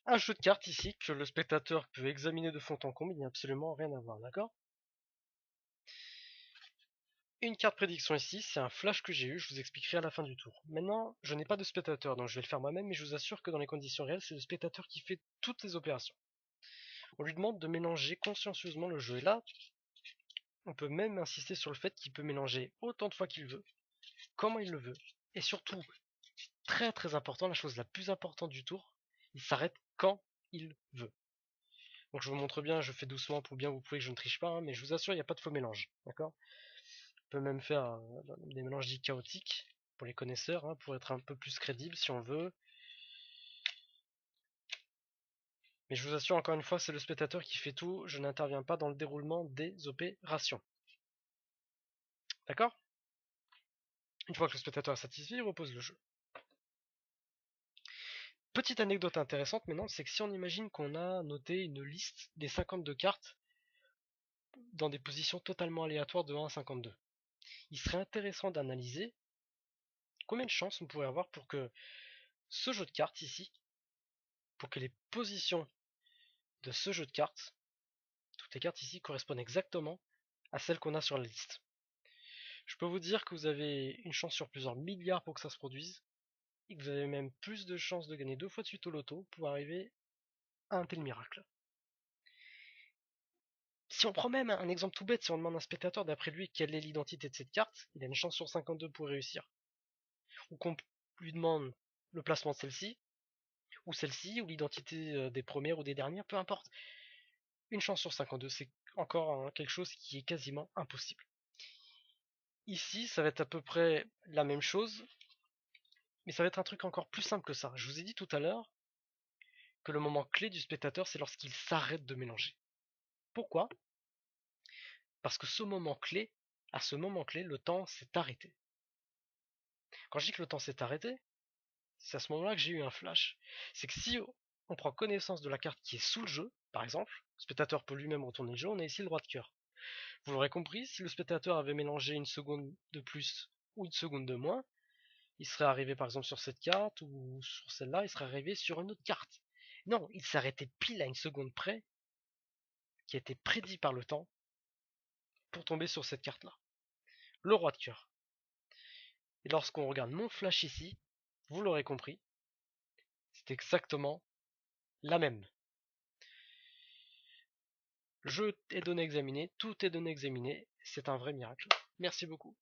un jeu de cartes ici que le spectateur peut examiner de fond en comble, il n'y a absolument rien à voir, d'accord? Une carte prédiction ici, c'est un flash que j'ai eu, je vous expliquerai à la fin du tour. Maintenant, je n'ai pas de spectateur, donc je vais le faire moi-même, mais je vous assure que dans les conditions réelles, c'est le spectateur qui fait toutes les opérations. On lui demande de mélanger consciencieusement le jeu, et là, on peut même insister sur le fait qu'il peut mélanger autant de fois qu'il veut, comment il le veut, et surtout, très très important, la chose la plus importante du tour, il s'arrête quand il veut. Donc je vous montre bien, je fais doucement pour bien vous prouver que je ne triche pas, hein, mais je vous assure, il n'y a pas de faux mélange, d'accord? On peut même faire des mélanges dits chaotiques pour les connaisseurs, hein, pour être un peu plus crédible si on veut. Mais je vous assure encore une fois, c'est le spectateur qui fait tout, je n'interviens pas dans le déroulement des opérations. D'accord? Une fois que le spectateur est satisfait, il repose le jeu. Petite anecdote intéressante maintenant, c'est que si on imagine qu'on a noté une liste des 52 cartes dans des positions totalement aléatoires de 1 à 52, il serait intéressant d'analyser combien de chances on pourrait avoir pour que ce jeu de cartes ici, pour que les positions de ce jeu de cartes, toutes les cartes ici correspondent exactement à celles qu'on a sur la liste. Je peux vous dire que vous avez une chance sur plusieurs milliards pour que ça se produise, et que vous avez même plus de chances de gagner 2 fois de suite au loto pour arriver à un tel miracle. Si on prend même un exemple tout bête, si on demande à un spectateur d'après lui quelle est l'identité de cette carte, il a une chance sur 52 pour réussir. Ou qu'on lui demande le placement de celle-ci, ou l'identité des premières ou des dernières, peu importe. Une chance sur 52, c'est encore quelque chose qui est quasiment impossible. Ici, ça va être à peu près la même chose, mais ça va être un truc encore plus simple que ça. Je vous ai dit tout à l'heure que le moment clé du spectateur, c'est lorsqu'il s'arrête de mélanger. Pourquoi? Parce que à ce moment clé, le temps s'est arrêté. Quand je dis que le temps s'est arrêté, c'est à ce moment-là que j'ai eu un flash. C'est que si on prend connaissance de la carte qui est sous le jeu, par exemple, le spectateur peut lui-même retourner le jeu, on a ici le roi de cœur. Vous l'aurez compris, si le spectateur avait mélangé une seconde de plus ou une seconde de moins, il serait arrivé par exemple sur cette carte ou sur celle-là, il serait arrivé sur une autre carte. Non, il s'est arrêté pile à une seconde près, qui a été prédit par le temps, pour tomber sur cette carte-là. Le roi de cœur. Et lorsqu'on regarde mon flash ici, vous l'aurez compris, c'est exactement la même. Le jeu est donné à examiner, tout est donné à examiner, c'est un vrai miracle. Merci beaucoup.